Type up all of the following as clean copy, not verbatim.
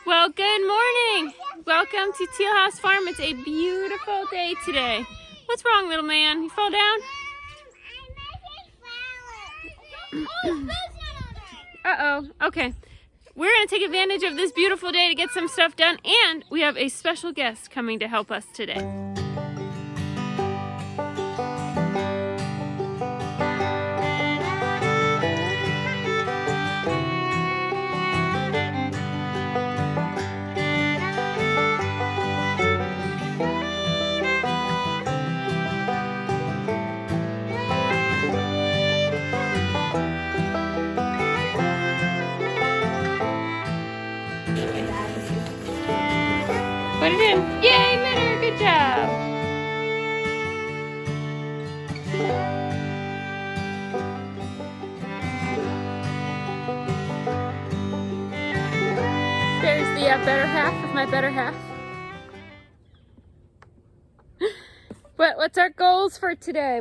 Well, good morning. Welcome to Teal House Farm. It's a beautiful day today. What's wrong, little man? You fall down? Uh-oh. Okay. We're going to take advantage of this beautiful day to get some stuff done, and we have a special guest coming to help us today. Put it in. Yay, Minner! Good job! There's the better half of my better half. What's our goals for today?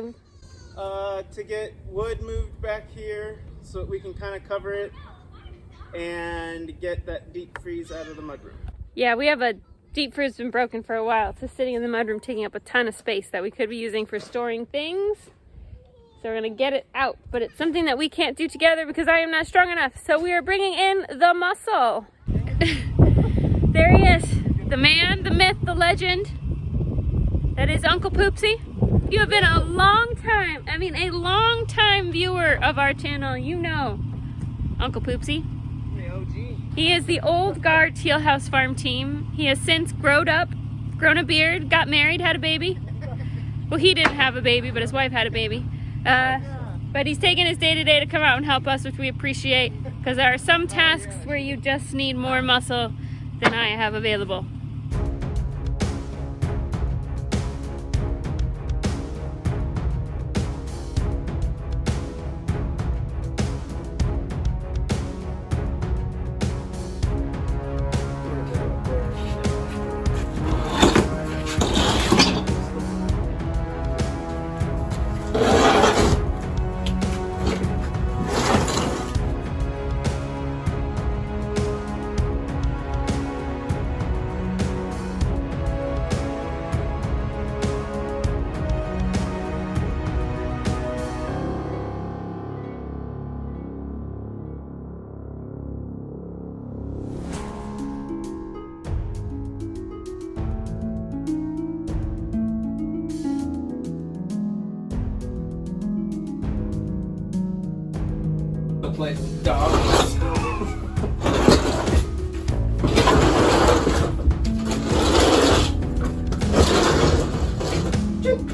To get wood moved back here so that we can kind of cover it and get that deep freeze out of the mudroom. Yeah, we have a deep freeze that's been broken for a while. It's just sitting in the mudroom taking up a ton of space that we could be using for storing things. So we're gonna get it out, but it's something that we can't do together because I am not strong enough. So we are bringing in the muscle. There he is, the man, the myth, the legend. That is Uncle Poopsie. You have been a long time viewer of our channel. You know Uncle Poopsie. He is the old guard Teal House Farm team. He has since grown a beard, got married, had a baby. Well, he didn't have a baby, but his wife had a baby. But he's taken his day-to-day to come out and help us, which we appreciate, because there are some tasks where you just need more muscle than I have available. Like dogs.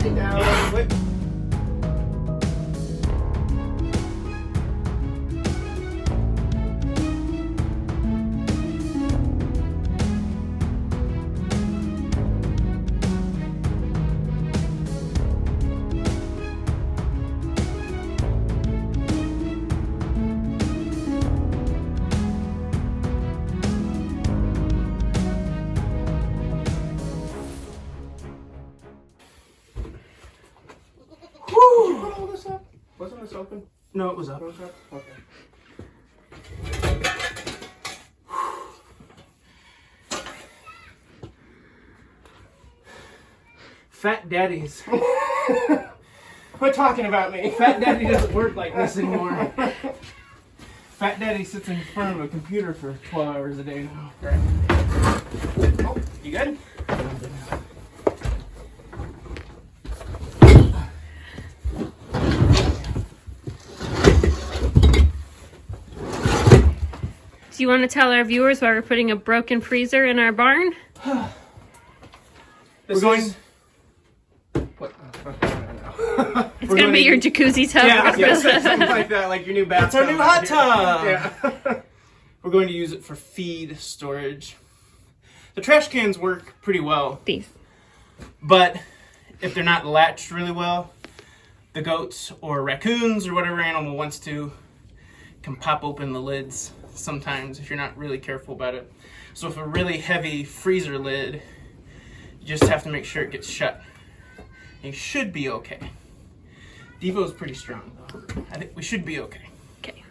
Down, quick. Wasn't this open? No, it was up. Okay. Fat daddies. Quit talking about me. Fat daddy doesn't work like this anymore. Fat daddy sits in front of a computer for 12 hours a day now. Right. Oh, you good? Do you want to tell our viewers why we're putting a broken freezer in our barn? We're going... What? It's going to be your jacuzzi tub. Yeah, something like that, like your new bathtub. That's our new hot tub! Yeah. We're going to use it for feed storage. The trash cans work pretty well. These. But if they're not latched really well, the goats or raccoons or whatever animal wants to can pop open the lids sometimes if you're not really careful about it. So if a really heavy freezer lid, you just have to make sure it gets shut. You should be okay. Devo's pretty strong though. I think we should be okay. Okay.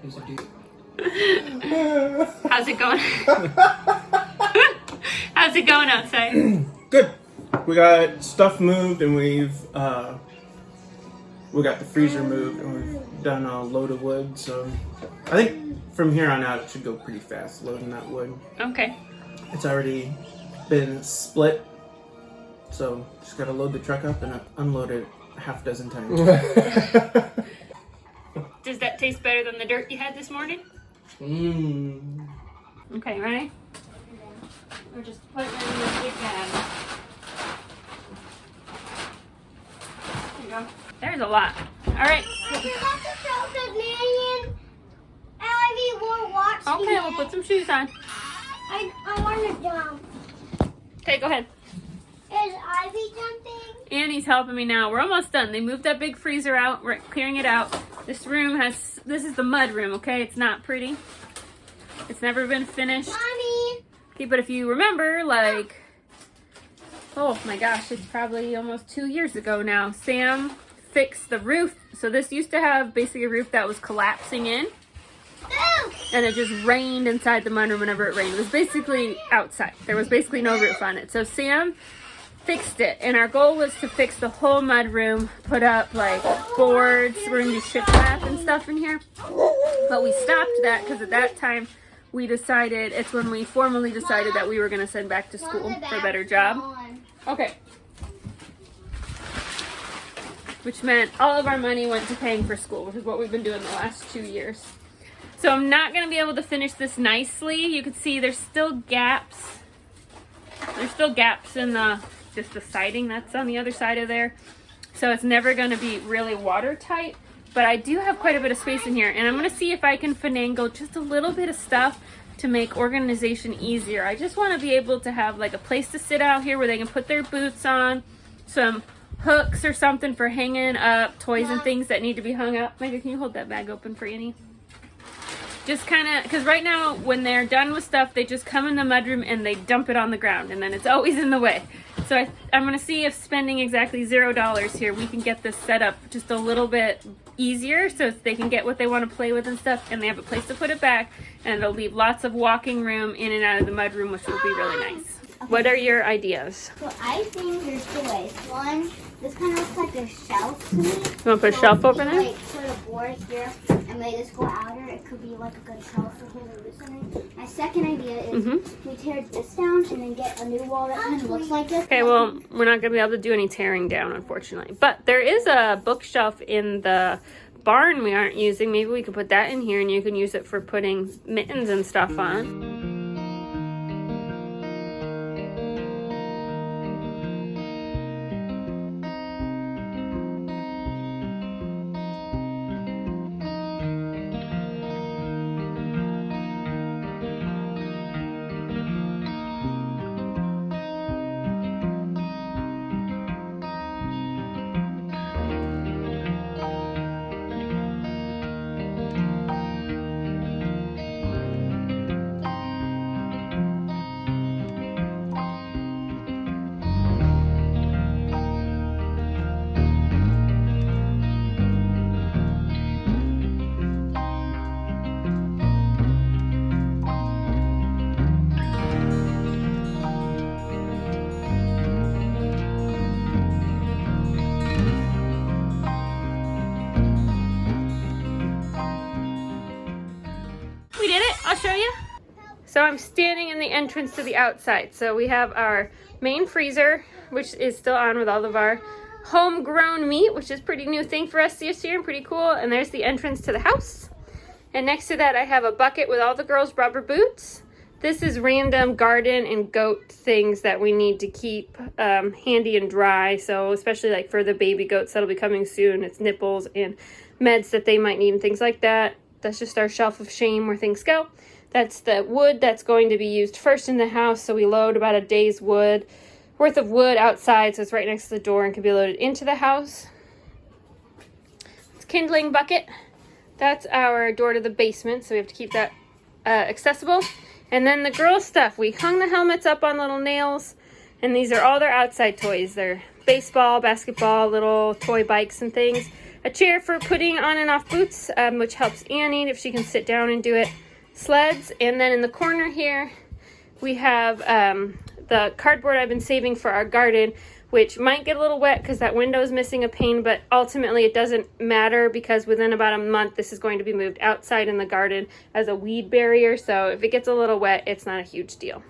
Here's a deep. How's it going? How's it going outside? Good. We got stuff moved, and we got the freezer moved, and we've done a load of wood. So I think from here on out it should go pretty fast loading that wood. Okay. It's already been split, so just gotta load the truck up and unload it a half dozen times. Does that taste better than the dirt you had this morning? Mmm. Okay, ready? We're just putting it in this big bag. There you go. There's a lot. All right. Okay, we'll put some shoes on. I want to jump. Okay, go ahead. Is Ivy jumping? Annie's helping me now. We're almost done. They moved that big freezer out. We're clearing it out. This is the mud room, okay? It's not pretty. It's never been finished. Mommy. Okay, but if you remember, like, oh my gosh, it's probably almost 2 years ago now, Sam fixed the roof. So this used to have basically a roof that was collapsing in. And it just rained inside the mudroom whenever it rained. It was basically outside. There was basically no roof on it. So Sam fixed it. And our goal was to fix the whole mudroom, put up like boards. We're going to do shiplap and stuff in here. But we stopped that because at that time we decided, it's when we formally decided that we were going to send back to school for a better job. Okay. Which meant all of our money went to paying for school, which is what we've been doing the last 2 years. So I'm not going to be able to finish this nicely. You can see there's still gaps. There's still gaps in just the siding that's on the other side of there. So it's never going to be really watertight. But I do have quite a bit of space in here. And I'm going to see if I can finagle just a little bit of stuff to make organization easier. I just want to be able to have like a place to sit out here where they can put their boots on. Some hooks or something for hanging up toys and things that need to be hung up. Megan, can you hold that bag open for Annie? Just kind of, because right now when they're done with stuff, they just come in the mudroom and they dump it on the ground, and then it's always in the way. So I'm going to see if spending exactly $0 here, we can get this set up just a little bit easier so they can get what they want to play with and stuff, and they have a place to put it back, and it'll leave lots of walking room in and out of the mudroom, which will be really nice. Okay. What are your ideas? So I think there's 2 ways. One, this kind of looks like a shelf to me. You want to put a shelf over there? Like put a board here and make this go outer. It could be like a good shelf for him to listen. My second idea is we tear this down and then get a new wall that kind of looks like this. Okay, well, we're not going to be able to do any tearing down, unfortunately. But there is a bookshelf in the barn we aren't using. Maybe we could put that in here and you can use it for putting mittens and stuff on. I'll show you. So I'm standing in the entrance to the outside. So we have our main freezer, which is still on with all of our homegrown meat, which is a pretty new thing for us this year and pretty cool. And there's the entrance to the house. And next to that, I have a bucket with all the girls' rubber boots. This is random garden and goat things that we need to keep handy and dry. So especially like for the baby goats that'll be coming soon, it's nipples and meds that they might need and things like that. That's just our shelf of shame where things go. That's the wood that's going to be used first in the house. So we load about a day's worth of wood outside. So it's right next to the door and can be loaded into the house. It's a kindling bucket. That's our door to the basement. So we have to keep that accessible. And then the girls' stuff. We hung the helmets up on little nails. And these are all their outside toys. They're baseball, basketball, little toy bikes and things. a chair for putting on and off boots, which helps Annie if she can sit down and do it. Sleds, and then in the corner here we have the cardboard I've been saving for our garden, which might get a little wet because that window is missing a pane, but ultimately it doesn't matter because within about a month this is going to be moved outside in the garden as a weed barrier, so if it gets a little wet, it's not a huge deal.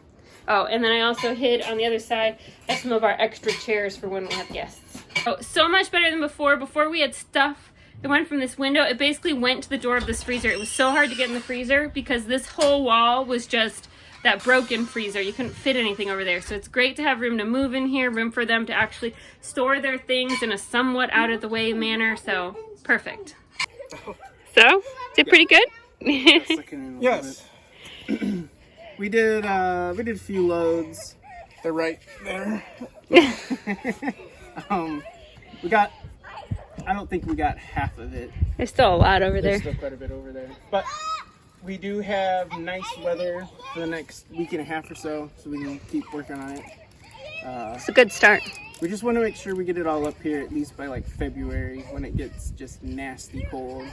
Oh, and then I also hid on the other side some of our extra chairs for when we have guests. Oh, so much better than before. Before we had stuff that went from this window, it basically went to the door of this freezer. It was so hard to get in the freezer because this whole wall was just that broken freezer. You couldn't fit anything over there. So it's great to have room to move in here, room for them to actually store their things in a somewhat out of the way manner. So perfect. So, is it pretty good? Yes. We did a few loads. They're right there. I don't think we got half of it. There's still a lot over there. There's still quite a bit over there. But we do have nice weather for the next week and a half or so we can keep working on it. It's a good start. We just want to make sure we get it all up here at least by like February when it gets just nasty cold.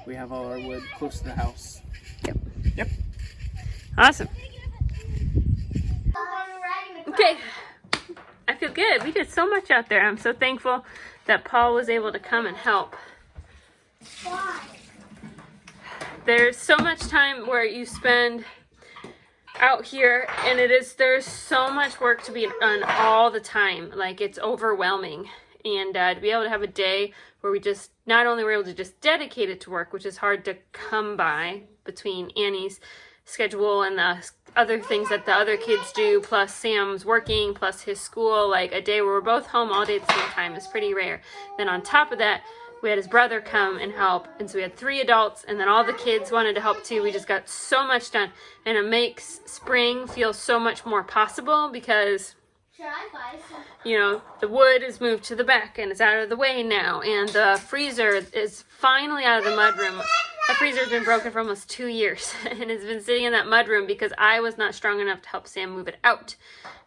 We have all our wood close to the house. Yep. Awesome. Okay. I feel good. We did so much out there. I'm so thankful that Paul was able to come and help. There's so much time where you spend out here, and there's so much work to be done all the time. Like, it's overwhelming. And to be able to have a day where we just not only were able to just dedicate it to work, which is hard to come by between Annie's schedule and the other things that the other kids do, plus Sam's working, plus his school, like a day where we're both home all day at the same time is pretty rare. Then on top of that, we had his brother come and help, and so we had 3 adults, and then all the kids wanted to help too. We just got so much done, and it makes spring feel so much more possible because, you know, the wood is moved to the back and it's out of the way now, and the freezer is finally out of the mudroom. That freezer's been broken for almost 2 years and it's been sitting in that mudroom because I was not strong enough to help Sam move it out.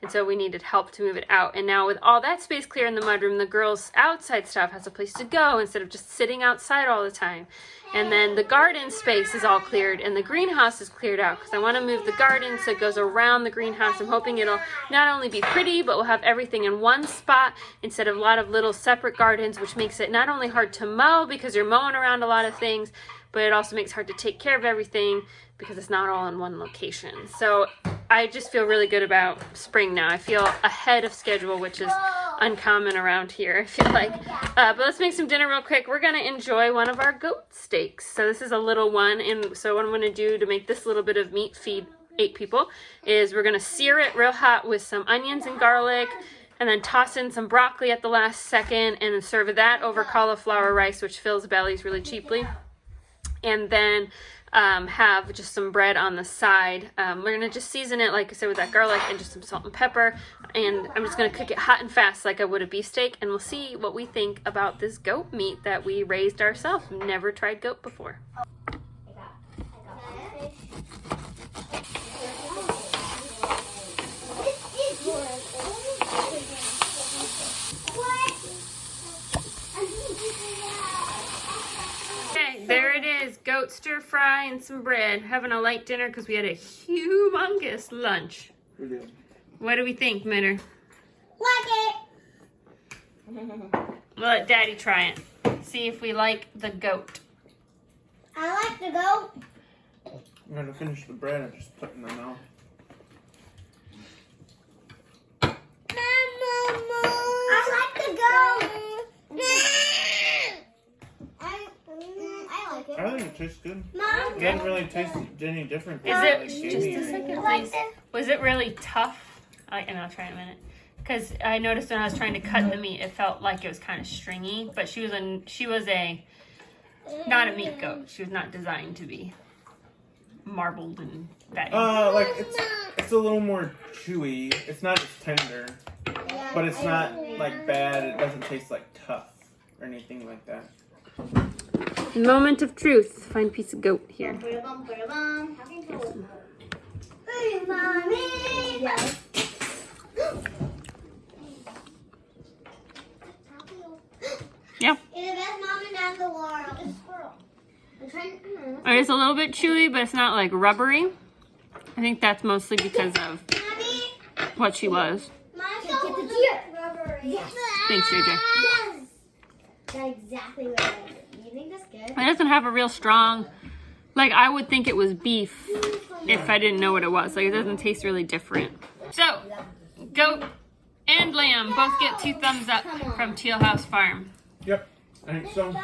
And so we needed help to move it out. And now with all that space clear in the mudroom, the girls' outside stuff has a place to go instead of just sitting outside all the time. And then the garden space is all cleared and the greenhouse is cleared out because I want to move the garden so it goes around the greenhouse. I'm hoping it'll not only be pretty, but we'll have everything in one spot instead of a lot of little separate gardens, which makes it not only hard to mow because you're mowing around a lot of things, but it also makes it hard to take care of everything because it's not all in one location. So I just feel really good about spring now. I feel ahead of schedule, which is uncommon around here, I feel like. But let's make some dinner real quick. We're gonna enjoy one of our goat steaks. So this is a little one, and so what I'm gonna do to make this little bit of meat feed 8 people is we're gonna sear it real hot with some onions and garlic, and then toss in some broccoli at the last second, and then serve that over cauliflower rice, which fills bellies really cheaply. And then have just some bread on the side. We're gonna just season it, like I said, with that garlic and just some salt and pepper. And I'm just gonna cook it hot and fast like I would a beef steak. And we'll see what we think about this goat meat that we raised ourselves. Never tried goat before. There it is, goat stir fry and some bread. Having a light dinner because we had a humongous lunch. We did. What do we think, Minner? Like it. We'll let Daddy try it. See if we like the goat. I like the goat. I'm going to finish the bread and just put it in my mouth. I like the goat. I like it. I think it tastes good. Mom. It didn't really taste any different. Is it just a second, please? it. Was it really tough? And I'll try in a minute. Because I noticed when I was trying to cut the meat, it felt like it was kind of stringy. But she was not a meat goat. She was not designed to be marbled and fatty. Like it's a little more chewy. It's not as tender, but it's not like bad. It doesn't taste like tough or anything like that. Moment of truth. Find a piece of goat here. Hey, Mommy. Yes. Yeah. You're the best mom and dad in the world. It's a squirrel. I'm trying to... It's a little bit chewy, but it's not like rubbery. I think that's mostly because of what she was. Get the deer. Rubbery. Yes. Thanks, JJ. Yes. That's exactly what I did. You think that's good? It doesn't have a real strong, like I would think it was beef if I didn't know what it was. Like it doesn't taste really different. So, goat and lamb both get 2 thumbs up from Teal House Farm. Yep, I think so.